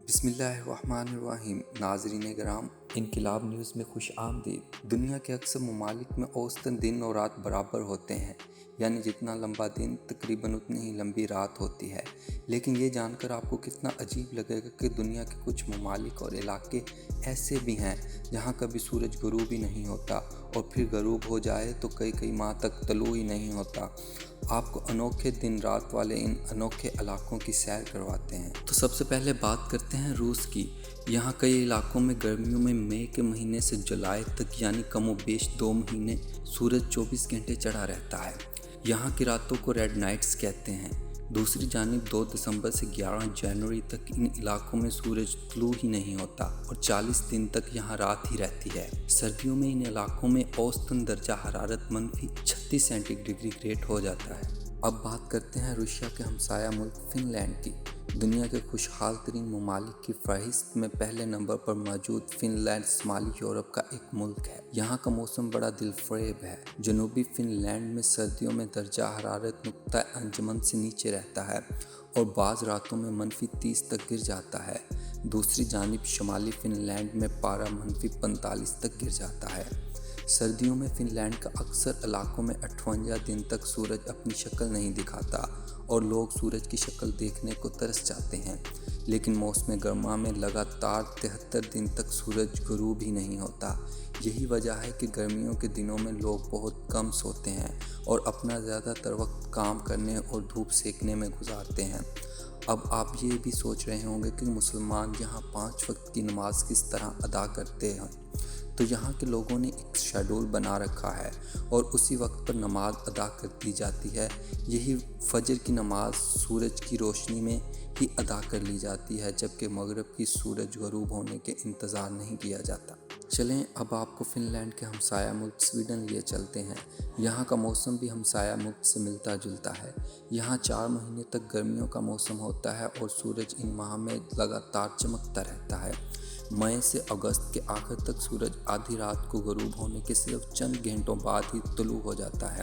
بسم اللہ الرحمن الرحیم۔ ناظرین کرام، انقلاب نیوز میں خوش آمدید۔ دنیا کے اکثر ممالک میں اوسطاً دن اور رات برابر ہوتے ہیں، یعنی جتنا لمبا دن تقریباً اتنی ہی لمبی رات ہوتی ہے۔ لیکن یہ جان کر آپ کو کتنا عجیب لگے گا کہ دنیا کے کچھ ممالک اور علاقے ایسے بھی ہیں جہاں کبھی سورج غروب ہی نہیں ہوتا، اور پھر غروب ہو جائے تو کئی ماہ تک طلوع ہی نہیں ہوتا۔ آپ کو انوکھے دن رات والے ان انوکھے علاقوں کی سیر کرواتے ہیں۔ تو سب سے پہلے بات کرتے ہیں روس کی۔ یہاں کئی علاقوں میں گرمیوں میں مئی کے مہینے سے جولائی تک، یعنی کم و بیش 2 مہینے سورج 24 گھنٹے چڑھا رہتا ہے۔ یہاں کی راتوں کو ریڈ نائٹس کہتے ہیں۔ دوسری جانب 2 دسمبر سے 11 جنوری تک ان علاقوں میں سورج طلوع ہی نہیں ہوتا اور 40 دن تک یہاں رات ہی رہتی ہے۔ سردیوں میں ان علاقوں میں اوسطاً درجہ حرارت -36 سینٹی گریڈ ہو جاتا ہے۔ اب بات کرتے ہیں روشیا کے ہمسایہ ملک فن لینڈ کی۔ دنیا کے خوشحال ترین ممالک کی فہرست میں پہلے نمبر پر موجود فن لینڈ شمالی یورپ کا ایک ملک ہے۔ یہاں کا موسم بڑا دل فریب ہے۔ جنوبی فن لینڈ میں سردیوں میں درجہ حرارت نقطہ انجمن سے نیچے رہتا ہے اور بعض راتوں میں -30 تک گر جاتا ہے۔ دوسری جانب شمالی فن لینڈ میں پارہ -45 تک گر جاتا ہے۔ سردیوں میں فن لینڈ کا اکثر علاقوں میں 58 دن تک سورج اپنی شکل نہیں دکھاتا اور لوگ سورج کی شکل دیکھنے کو ترس جاتے ہیں۔ لیکن موسم گرما میں لگاتار 73 دن تک سورج غروب ہی نہیں ہوتا۔ یہی وجہ ہے کہ گرمیوں کے دنوں میں لوگ بہت کم سوتے ہیں اور اپنا زیادہ تر وقت کام کرنے اور دھوپ سیکنے میں گزارتے ہیں۔ اب آپ یہ بھی سوچ رہے ہوں گے کہ مسلمان یہاں 5 وقت کی نماز کس طرح ادا کرتے ہیں۔ تو یہاں کے لوگوں نے ایک شیڈول بنا رکھا ہے اور اسی وقت پر نماز ادا کر دی جاتی ہے۔ یہی فجر کی نماز سورج کی روشنی میں ہی ادا کر لی جاتی ہے، جبکہ مغرب کی سورج غروب ہونے کے انتظار نہیں کیا جاتا۔ چلیں اب آپ کو فن لینڈ کے ہمسایہ ملک سویڈن لیے چلتے ہیں۔ یہاں کا موسم بھی ہمسایہ ملک سے ملتا جلتا ہے۔ یہاں 4 مہینے تک گرمیوں کا موسم ہوتا ہے اور سورج ان ماہ میں لگاتار چمکتا رہتا ہے۔ مئی سے اگست کے آخر تک سورج آدھی رات کو غروب ہونے کے صرف چند گھنٹوں بعد ہی طلوع ہو جاتا ہے۔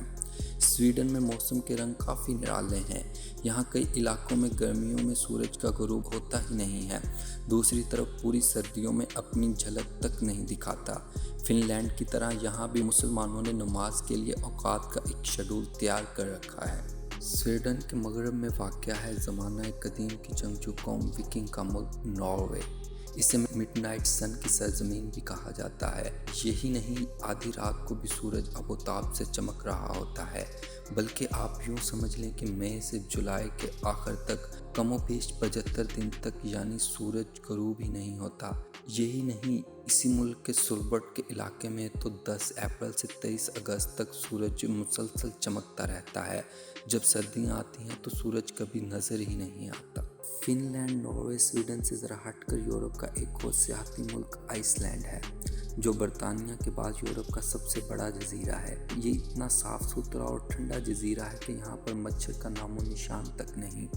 سویڈن میں موسم کے رنگ کافی نرالے ہیں۔ یہاں کئی علاقوں میں گرمیوں میں سورج کا غروب ہوتا ہی نہیں ہے۔ دوسری طرف پوری سردیوں میں اپنی جھلک تک نہیں دکھاتا۔ فن لینڈ کی طرح یہاں بھی مسلمانوں نے نماز کے لیے اوقات کا ایک شیڈول تیار کر رکھا ہے۔ سویڈن کے مغرب میں واقع ہے زمانہ قدیم کی جنگجو قوم وکنگ کا ملک ناروے۔ اسے مڈ نائٹ سن کی سرزمین بھی کہا جاتا ہے۔ یہی نہیں، آدھی رات کو بھی سورج آفتاب سے چمک رہا ہوتا ہے، بلکہ آپ یوں سمجھ لیں کہ مئی سے جولائی کے آخر تک کم و بیش 75 دن تک یعنی سورج غروب ہی نہیں ہوتا۔ یہی نہیں، اسی ملک کے سولبرٹ کے علاقے میں تو 10 اپریل سے 23 اگست تک سورج مسلسل چمکتا رہتا ہے۔ جب سردیاں آتی ہیں تو سورج کبھی نظر ہی نہیں آتا۔ فن لینڈ، ناروے، سویڈن سے ذرا ہٹ کر یورپ کا ایک اور سیاحتی ملک آئس لینڈ ہے، جو برطانیہ کے بعد یورپ کا سب سے بڑا جزیرہ ہے۔ یہ اتنا صاف ستھرا اور ٹھنڈا جزیرہ ہے کہ یہاں پر مچھر کا نام و نشان تک نہیں۔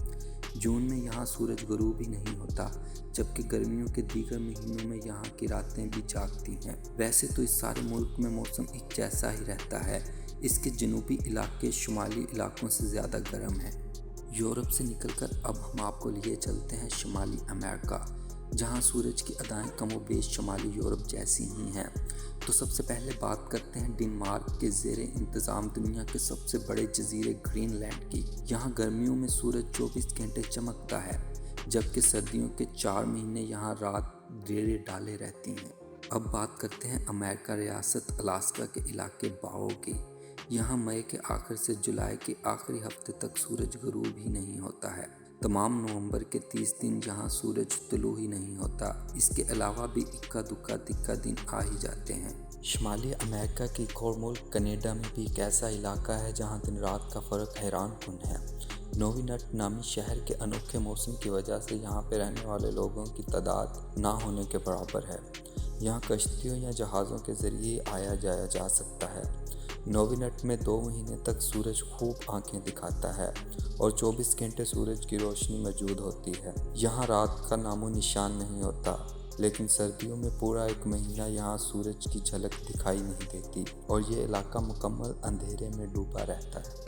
جون میں یہاں سورج غروب ہی نہیں ہوتا، جبکہ گرمیوں کے دیگر مہینوں میں یہاں کی راتیں بھی جاگتی ہیں۔ ویسے تو اس سارے ملک میں موسم ایک جیسا ہی رہتا ہے۔ اس کے جنوبی علاقے شمالی علاقوں سے زیادہ گرم ہیں۔ یورپ سے نکل کر اب ہم آپ کو لیے چلتے ہیں شمالی امریکہ، جہاں سورج کی ادائیں کم و بیش شمالی یورپ جیسی ہی ہیں۔ تو سب سے پہلے بات کرتے ہیں ڈنمارک کے زیر انتظام دنیا کے سب سے بڑے جزیرے گرین لینڈ کی۔ یہاں گرمیوں میں سورج 24 گھنٹے چمکتا ہے، جبکہ سردیوں کے 4 مہینے یہاں رات ڈیرے ڈالے رہتی ہیں۔ اب بات کرتے ہیں امریکہ ریاست الاسکا کے علاقے باؤ کی۔ یہاں مئی کے آخر سے جولائی کے آخری ہفتے تک سورج غروب ہی نہیں ہوتا ہے۔ تمام نومبر کے 30 دن یہاں سورج طلوع ہی نہیں ہوتا۔ اس کے علاوہ بھی اکا دکا دن آ ہی جاتے ہیں۔ شمالی امریکہ کے ایک اور ملک کینیڈا میں بھی ایک ایسا علاقہ ہے جہاں دن رات کا فرق حیران کن ہے۔ نوینٹ نامی شہر کے انوکھے موسم کی وجہ سے یہاں پہ رہنے والے لوگوں کی تعداد نہ ہونے کے برابر ہے۔ یہاں کشتیوں یا جہازوں کے ذریعے آیا جایا جا سکتا ہے۔ نوینٹ میں 2 مہینے تک سورج خوب آنکھیں دکھاتا ہے اور 24 گھنٹے سورج کی روشنی موجود ہوتی ہے۔ یہاں رات کا نام و نشان نہیں ہوتا، لیکن سردیوں میں پورا ایک مہینہ یہاں سورج کی جھلک دکھائی نہیں دیتی اور یہ علاقہ مکمل اندھیرے میں ڈوبا رہتا ہے۔